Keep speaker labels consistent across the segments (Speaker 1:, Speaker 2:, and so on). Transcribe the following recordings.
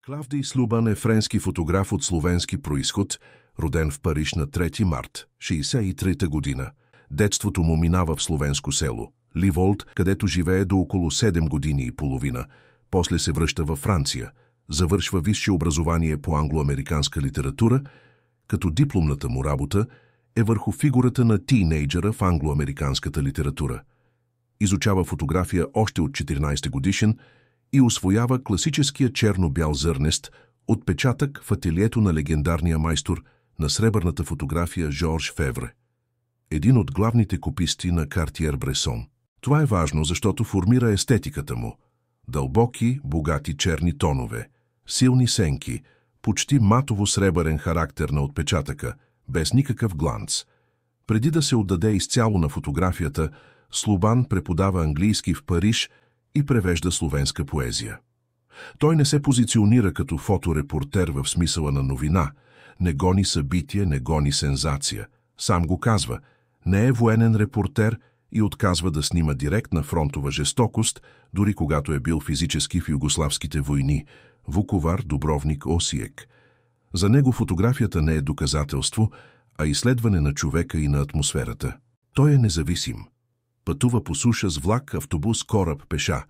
Speaker 1: Клавдий Слубан е френски фотограф от словенски происход, роден в Париж на 3 март 1963 година. Детството му минава в словенско село Ливолд, където живее до около 7 години и половина. После се връща във Франция. Завършва висше образование по англо-американска литература, като дипломната му работа е върху фигурата на тийнейджъра в англо-американската литература. Изучава фотография още от 14 годишен и усвоява класическия черно-бял зърнест отпечатък в ателието на легендарния майстор на сребърната фотография Жорж Февре, един от главните кописти на Картиер-Бресон. Това е важно, защото формира естетиката му. Дълбоки, богати черни тонове, силни сенки, почти матово-сребърен характер на отпечатъка, без никакъв гланц. Преди да се отдаде изцяло на фотографията, Слубан преподава английски в Париж и превежда словенска поезия. Той не се позиционира като фоторепортер в смисъла на новина, не гони събитие, не гони сензация. Сам го казва, не е военен репортер и отказва да снима директна фронтова жестокост, дори когато е бил физически в югославските войни – Вуковар, Дубровник, Осиек. За него фотографията не е доказателство, а изследване на човека и на атмосферата. Той е независим. Пътува по суша с влак, автобус, кораб, пеша.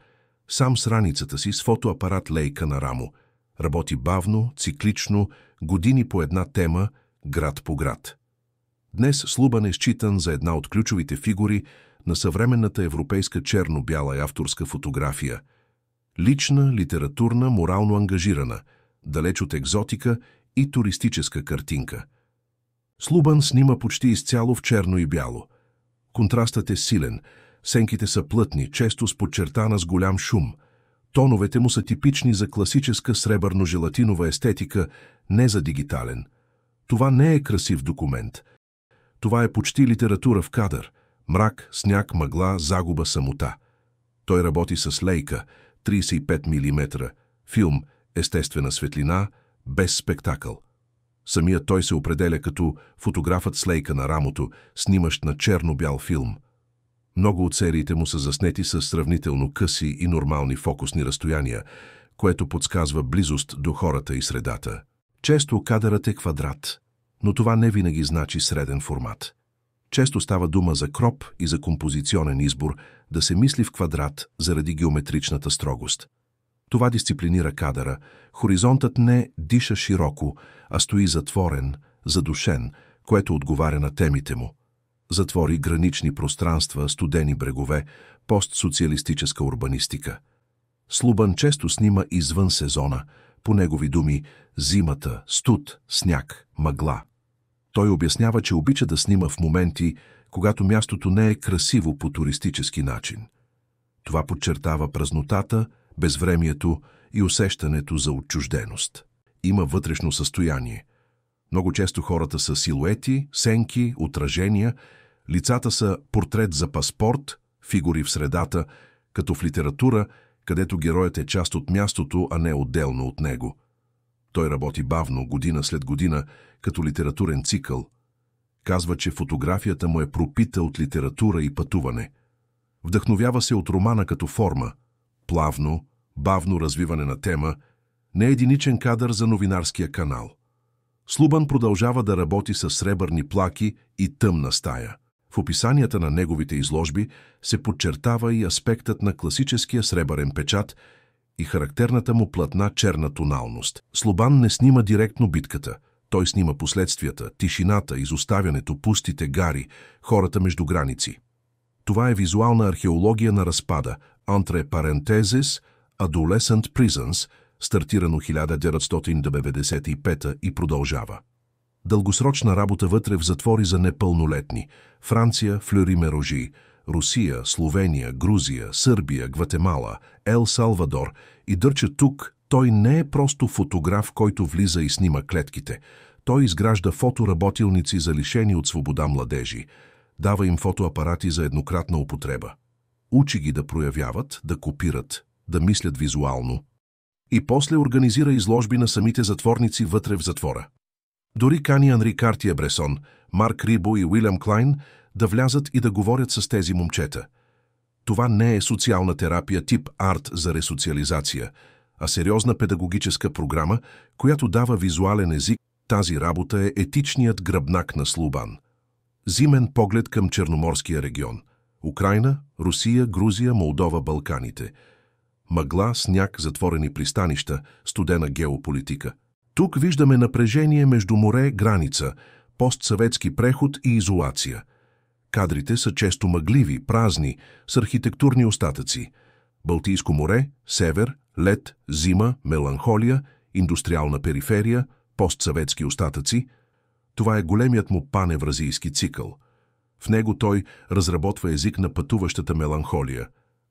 Speaker 1: Сам с раницата си, с фотоапарат лейка на рамо. Работи бавно, циклично, години по една тема, град по град. Днес Слубан е считан за една от ключовите фигури на съвременната европейска черно-бяла и авторска фотография. Лична, литературна, морално ангажирана, далеч от екзотика и туристическа картинка. Слубан снима почти изцяло в черно и бяло. Контрастът е силен, сенките са плътни, често с подчертана с голям шум. Тоновете му са типични за класическа сребърно-желатинова естетика, не за дигитален. Това не е красив документ. Това е почти литература в кадър. Мрак, сняг, мъгла, загуба, самота. Той работи с лейка, 35 мм, филм, естествена светлина, без спектакъл. Самият той се определя като фотографът с лейка на рамото, снимащ на черно-бял филм. Много от сериите му са заснети с сравнително къси и нормални фокусни разстояния, което подсказва близост до хората и средата. Често кадърът е квадрат, но това не винаги значи среден формат. Често става дума за кроп и за композиционен избор, да се мисли в квадрат заради геометричната строгост. Това дисциплинира кадъра. Хоризонтът не диша широко, а стои затворен, задушен, което отговаря на темите му. Затвори гранични пространства, студени брегове, постсоциалистическа урбанистика. Слубан често снима извън сезона, по негови думи зимата, студ, сняг, мъгла. Той обяснява, че обича да снима в моменти, когато мястото не е красиво по туристически начин. Това подчертава празнотата, безвремието и усещането за отчужденост. Има вътрешно състояние. Много често хората са силуети, сенки, отражения, лицата са портрет за паспорт, фигури в средата, като в литература, където героят е част от мястото, а не отделно от него. Той работи бавно, година след година, като литературен цикъл. Казва, че фотографията му е пропита от литература и пътуване. Вдъхновява се от романа като форма. Плавно, бавно развиване на тема, не единичен кадър за новинарския канал. Слубан продължава да работи с сребърни плаки и тъмна стая. В описанията на неговите изложби се подчертава и аспектът на класическия сребърен печат и характерната му плътна черна тоналност. Слубан не снима директно битката. Той снима последствията, тишината, изоставянето, пустите гари, хората между граници. Това е визуална археология на разпада, entre parentheses, Adolescent Prisons, стартирано 1995 и продължава. Дългосрочна работа вътре в затвори за непълнолетни. Франция, Флюри-Мерожи, Русия, Словения, Грузия, Сърбия, Гватемала, Ел Салвадор и дърча тук. Той не е просто фотограф, който влиза и снима клетките. Той изгражда фотоработилници за лишени от свобода младежи. Дава им фотоапарати за еднократна употреба. Учи ги да проявяват, да копират, да мислят визуално. И после организира изложби на самите затворници вътре в затвора. Дори кани Анри Картиер-Бресон, Марк Рибо и Уилям Клайн да влязат и да говорят с тези момчета. Това не е социална терапия тип арт за ресоциализация. а сериозна педагогическа програма, която дава визуален език. Тази работа е етичният гръбнак на Слобан. Зимен поглед към Черноморския регион. Украйна, Русия, Грузия, Молдова, Балканите. Мъгла, сняг, затворени пристанища, студена геополитика. Тук виждаме напрежение между море, граница, постсъветски преход и изолация. Кадрите са често мъгливи, празни, с архитектурни остатъци. Балтийско море, север, лед, зима, меланхолия, индустриална периферия, постсъветски остатъци. Това е големият му паневразийски цикъл. В него той разработва език на пътуващата меланхолия.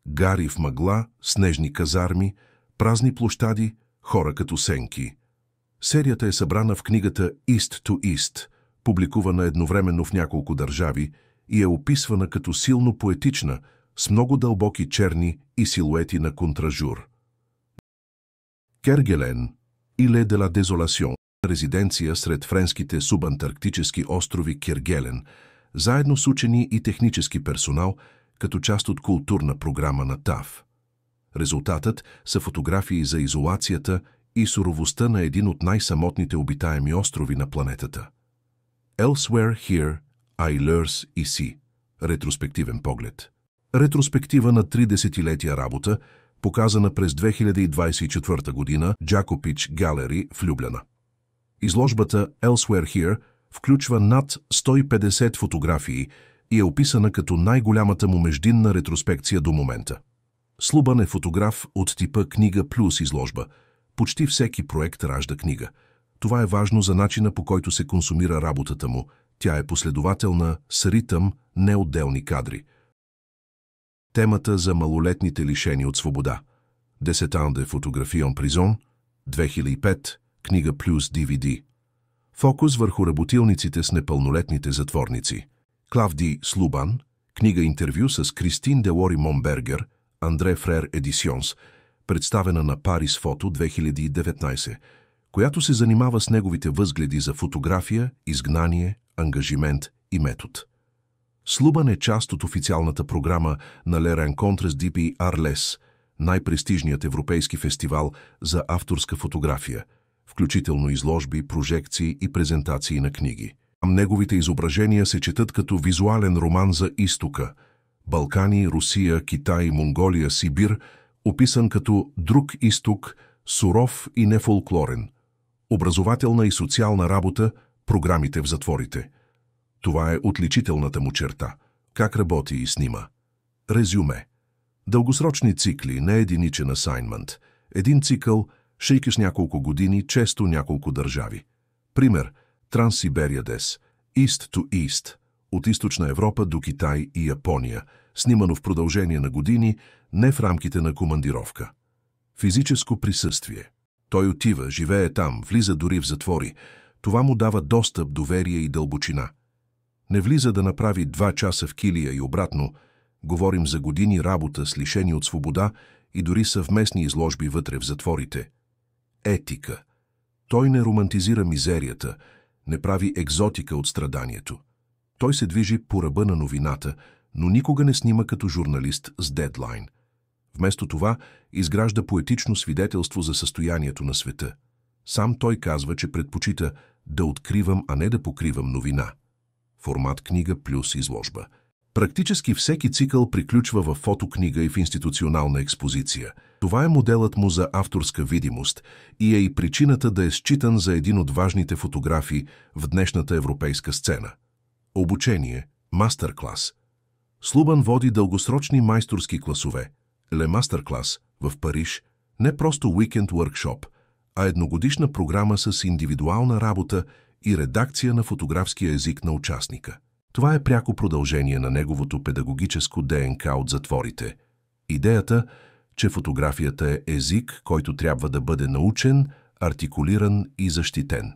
Speaker 1: Гари в мъгла, снежни казарми, празни площади, хора като сенки. Серията е събрана в книгата East to East, публикувана едновременно в няколко държави и е описвана като силно поетична, с много дълбоки черни и силуети на контражур. Кергелен, Иле де ла Дезоласион, резиденция сред френските субантарктически острови Кергелен, заедно с учени и технически персонал, като част от културна програма на ТАФ. Резултатът са фотографии за изолацията и суровостта на един от най-самотните обитаеми острови на планетата. Elsewhere Here, Ailleurs Ici. Ретроспективен поглед. Ретроспектива на 3 десетилетия работа, показана през 2024 година Джакопич Галери в Любляна. Изложбата Elsewhere Here включва над 150 фотографии и е описана като най-голямата му междинна ретроспекция до момента. Слобан е фотограф от типа книга плюс изложба. Почти всеки проект ражда книга. Това е важно за начина, по който се консумира работата му. Тя е последователна, с ритъм, не отделни кадри. Темата за малолетните лишени от свобода. 10 ans de photographie en prison, 2005, книга плюс DVD. Фокус върху работилниците с непълнолетните затворници. Клавди Слобан, книга интервю с Кристин Делори Монбергер, Андре Фрер Едисионс, представена на Парис Фото 2019, която се занимава с неговите възгледи за фотография, изгнание, ангажимент и метод. Слобан е част от официалната програма на Les Rencontres d'Ipi Arles, най-престижният европейски фестивал за авторска фотография, включително изложби, прожекции и презентации на книги. Неговите изображения се четат като визуален роман за изтока – Балкани, Русия, Китай, Монголия, Сибир, описан като друг изток, суров и нефолклорен. Образователна и социална работа, програмите в затворите. Това е отличителната му черта. Как работи и снима. Резюме. Дългосрочни цикли, не единичен асайнмент. Един цикъл, шейкаш няколко години, често няколко държави. Пример – Транссибериадес, East to East, от Източна Европа до Китай и Япония, снимано в продължение на години, не в рамките на командировка. Физическо присъствие. Той отива, живее там, влиза дори в затвори. Това му дава достъп, доверие и дълбочина. Не влиза да направи 2 часа в килия и обратно. Говорим за години работа с лишени от свобода и дори съвместни изложби вътре в затворите. Етика. Той не романтизира мизерията, не прави екзотика от страданието. Той се движи по ръба на новината, но никога не снима като журналист с дедлайн. Вместо това изгражда поетично свидетелство за състоянието на света. Сам той казва, че предпочита да откривам, а не да покривам новина. Формат книга плюс изложба. Практически всеки цикъл приключва в фотокнига и в институционална експозиция. Това е моделът му за авторска видимост и е и причината да е считан за един от важните фотографи в днешната европейска сцена. Обучение, мастер-клас. Слобан води дългосрочни майсторски класове. Ле мастер-клас в Париж, не просто уикенд workshop, а едногодишна програма с индивидуална работа и редакция на фотографския език на участника. Това е пряко продължение на неговото педагогическо ДНК от затворите. Идеята, че фотографията е език, който трябва да бъде научен, артикулиран и защитен.